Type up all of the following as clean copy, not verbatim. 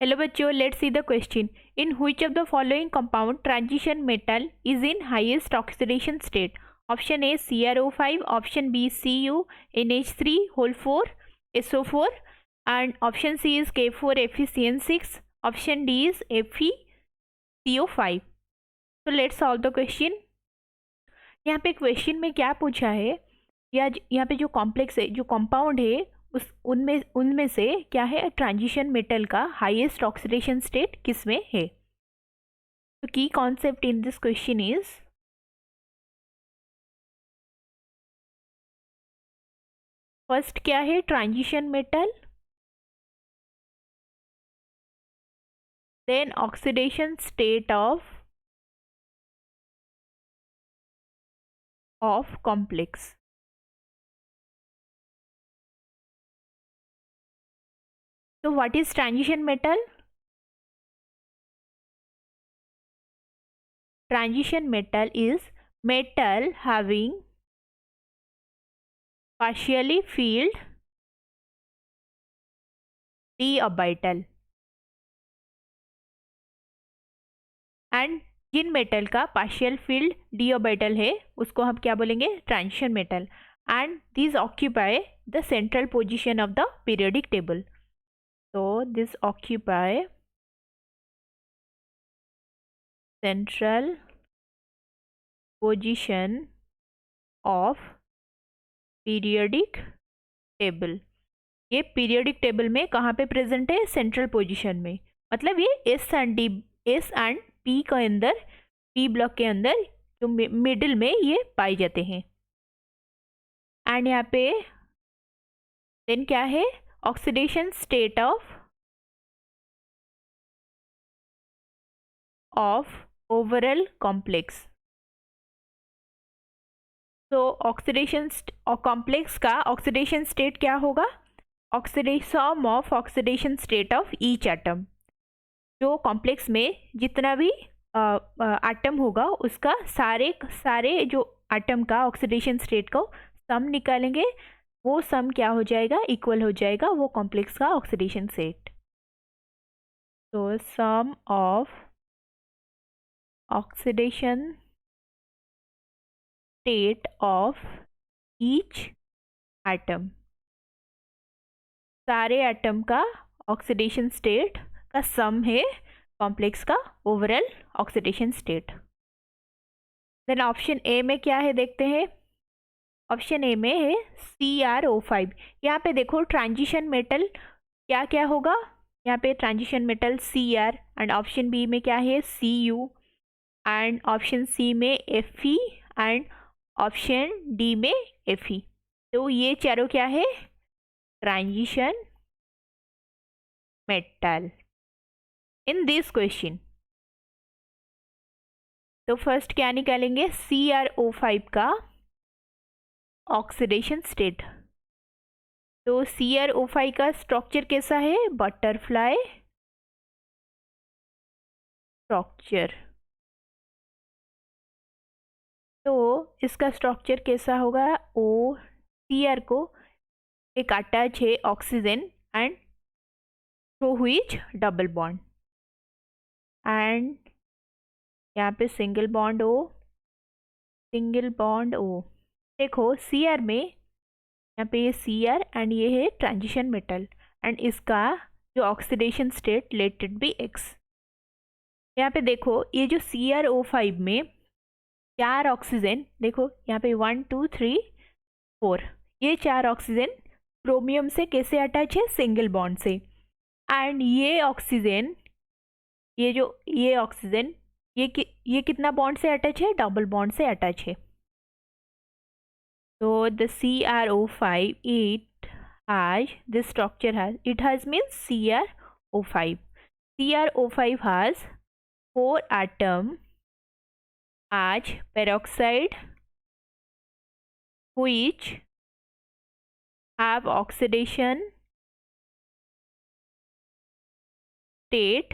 Hello बच्चों, let's see the question. In which of the following compound transition metal is in highest oxidation state? Option A CrO5, option B CuNH3 SO4 and option C is K4FeCN6, option D is FeCO5। तो let's solve the question. यहाँ पे question में क्या पूछा है, या यहाँ पे जो कॉम्प्लेक्स है, जो कंपाउंड है, उस उनमें उनमें से क्या है, ट्रांजिशन मेटल का हाईएस्ट ऑक्सीडेशन स्टेट किस में है। तो key concept in this question is, first क्या है, transition metal, then oxidation state of complex. So what is transition metal? Transition metal is metal having partially filled d orbital, and जिन metal का partial filled d orbital है उसको हम क्या बोलेंगे, transition metal, and this occupy the central position of the periodic table. So this occupy central position of periodic table। ये periodic table में कहाँ पे प्रेजेंट है, सेंट्रल पोजीशन में। मतलब ये एस एंड पी के अंदर, पी ब्लॉक के अंदर जो मिडिल में ये पाए जाते हैं। एंड यहाँ पे देन क्या है, oxidation state of overall complex. तो ऑक्सीडेशन कॉम्प्लेक्स का ऑक्सीडेशन स्टेट क्या होगा, sum of oxidation state of each atom. जो कॉम्प्लेक्स में जितना भी एटम होगा उसका सारे जो एटम का ऑक्सीडेशन स्टेट को सम निकालेंगे, वो सम क्या हो जाएगा, इक्वल हो जाएगा वो कॉम्प्लेक्स का ऑक्सीडेशन स्टेट। तो sum of oxidation state of each atom, सारे एटम का ऑक्सीडेशन स्टेट का सम है कॉम्प्लेक्स का overall oxidation state. Then option A में क्या है देखते हैं। ऑप्शन ए में है CrO5। यहाँ पे देखो ट्रांजिशन मेटल क्या क्या होगा, यहाँ पे transition metal Cr, and option B में क्या है Cu, एंड ऑप्शन सी में Fe, एंड ऑप्शन डी में Fe। तो ये चारों क्या है, transition metal in this question. तो फर्स्ट क्या निकालेंगे, CrO5 का ऑक्सीडेशन स्टेट। तो CrO5 का स्ट्रक्चर कैसा है, बटरफ्लाई स्ट्रक्चर। तो इसका स्ट्रक्चर कैसा होगा, ओ Cr को एक अटैच है oxygen and through which double bond, and यहाँ पे सिंगल बॉन्ड ओ। देखो Cr में, यहाँ पे ये Cr एंड ये है ट्रांजिशन मेटल, एंड इसका जो ऑक्सीडेशन स्टेट लेटेड बी X। यहाँ पे देखो ये जो CrO5 में 4 ऑक्सीजन, देखो यहाँ पे 1 2 3 4, ये 4 ऑक्सीजन क्रोमियम से कैसे अटैच है, सिंगल बॉन्ड से, एंड ये ऑक्सीजन, ये ऑक्सीजन ये कितना बॉन्ड से अटैच है, डबल बॉन्ड से अटैच है। तो the CrO5 this structure has means CrO5 has 4 atom as peroxide which have oxidation state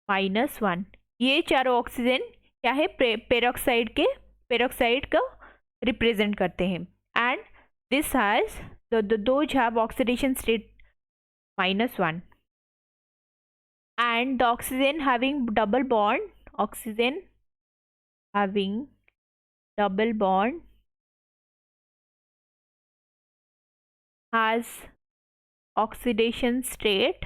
-1। ये चारों ऑक्सीजन क्या है, पेरोक्साइड को रिप्रेजेंट करते हैं, and this has those have oxidation state -1। and the oxygen having double bond, oxygen having double bond has oxidation state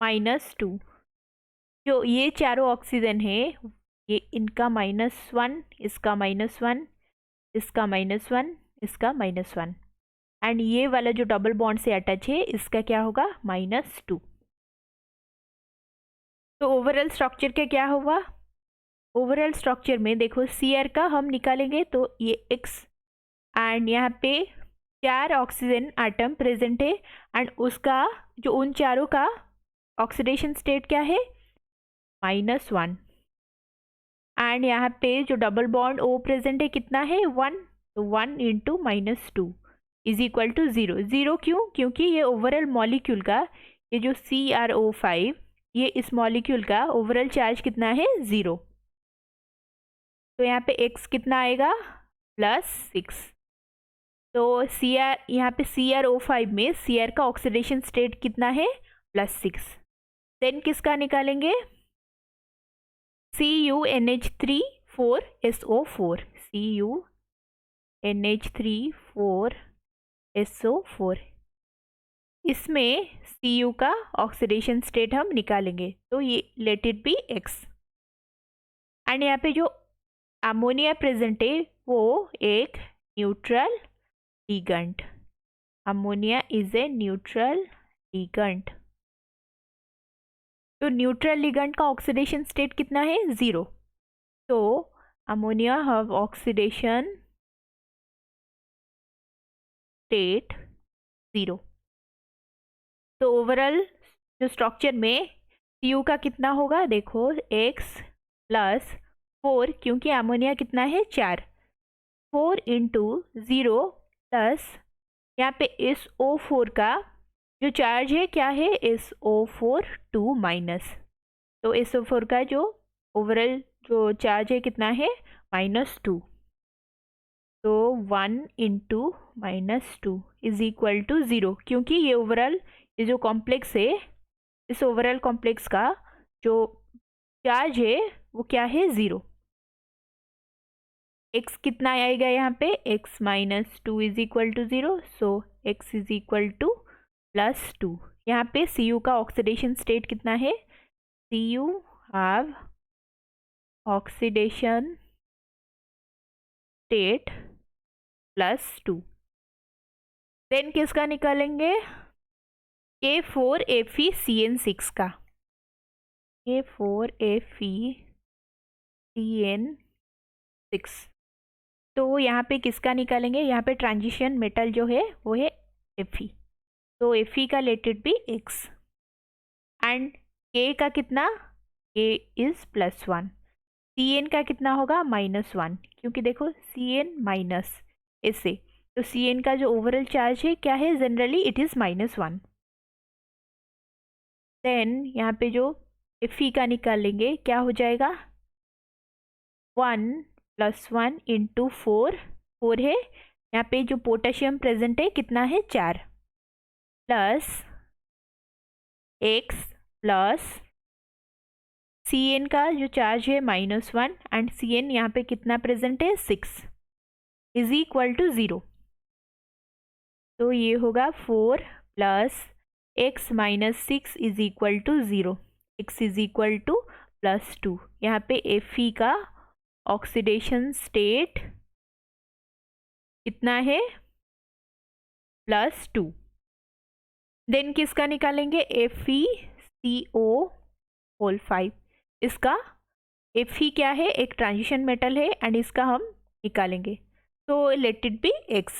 -2। जो ये चारों ऑक्सीजन है ये इनका -1, इसका -1, इसका -1, इसका -1 एंड ये वाला जो डबल बॉन्ड से अटैच है इसका क्या होगा -2। तो ओवरऑल स्ट्रक्चर का क्या होगा? ओवरऑल स्ट्रक्चर में देखो Cr का हम निकालेंगे तो ये X एंड यहाँ पे 4 ऑक्सीजन एटम प्रेजेंट है एंड उसका जो उन चारों का ऑक्सीडेशन स्टेट क्या है -1 एंड यहाँ पे जो डबल बॉन्ड O प्रेजेंट है कितना है 1, तो 1 इंटू -2 इज इक्वल टू 0। 0 क्यों? क्योंकि ये ओवरऑल मॉलिक्यूल का ये जो CrO5 ये इस मॉलिक्यूल का ओवरऑल चार्ज कितना है 0। तो यहाँ पे X कितना आएगा +6। तो Cr यहाँ पे CrO5 में Cr का ऑक्सीडेशन स्टेट कितना है +6। देन किसका निकालेंगे CuNH3 4SO4 CuNH3 4SO4 इसमें Cu का ऑक्सीडेशन स्टेट हम निकालेंगे तो ये let it be X and यहाँ पे जो अमोनिया प्रेजेंट है वो एक neutral ligand, ammonia is a neutral ligand. तो न्यूट्रल लिगेंड का ऑक्सीडेशन स्टेट कितना है 0। तो अमोनिया हैव ऑक्सीडेशन स्टेट 0। तो ओवरऑल जो स्ट्रक्चर में Cu का कितना होगा देखो X + 4 क्योंकि अमोनिया कितना है 4, 4 इंटू 0 प्लस यहाँ पे इस O4 का जो चार्ज है क्या है SO4 2 माइनस। तो SO4 का जो ओवरऑल जो चार्ज है कितना है -2। तो 1 इंटू -2 इज इक्वल टू 0 क्योंकि ये ओवरऑल ये जो कॉम्प्लेक्स है इस ओवरऑल कॉम्प्लेक्स का जो चार्ज है वो क्या है 0। X कितना आएगा यहाँ पे X -2 is equal to 0। So X is equal to +2। यहाँ पे Cu का ऑक्सीडेशन स्टेट कितना है Cu have oxidation state +2। Then किसका निकालेंगे K4FeCN6 का, K4FeCN6। तो यहाँ पे किसका निकालेंगे यहाँ पे ट्रांजिशन मेटल जो है वो है Fe। तो Fe का let it be X and K का कितना K इज +1, Cn का कितना होगा -1 क्योंकि देखो Cn माइनस ऐसे तो Cn का जो ओवरऑल चार्ज है क्या है जनरली इट इज -1। देन यहाँ पे जो Fe का निकालेंगे क्या हो जाएगा 1 + 1 इंटू 4 है यहाँ पे जो पोटेशियम प्रेजेंट है कितना है 4 प्लस X प्लस Cn का जो चार्ज है -1 एंड Cn यहाँ पे कितना प्रेजेंट है 6 इज इक्वल टू 0। तो ये होगा 4 + X -6 is equal to 0। X is equal to +2। यहाँ पे Fe का ऑक्सीडेशन स्टेट कितना है +2। देन किसका निकालेंगे FeCO5। इसका Fe क्या है एक ट्रांजिशन मेटल है एंड इसका हम निकालेंगे तो let it be X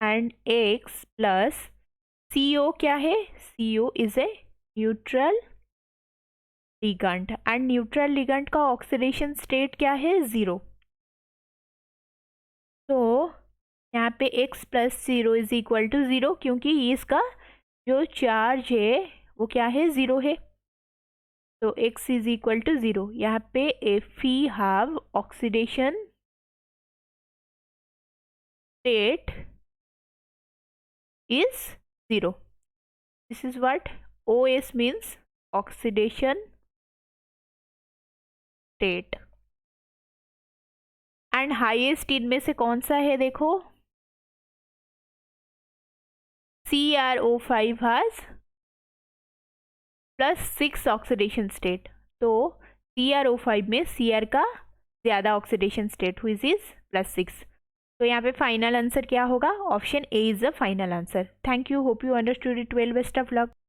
and X plus CO क्या है CO is a neutral ligand and neutral ligand का ऑक्सीडेशन स्टेट क्या है 0। तो यहाँ पे X + 0 इज इक्वल टू 0 क्योंकि इसका जो चार्ज है वो क्या है 0 है। तो X इज इक्वल टू 0। यहाँ पे Fe have oxidation state is 0. This is what OS means oxidation state. And highest इनमें से कौन सा है देखो, CrO5 has +6 ऑक्सीडेशन स्टेट। तो CrO5 में Cr का ज़्यादा ऑक्सीडेशन स्टेट हुई इज +6। तो यहाँ पे फाइनल आंसर क्या होगा, option A is the final answer. Thank you, hope you understood it well, best of luck.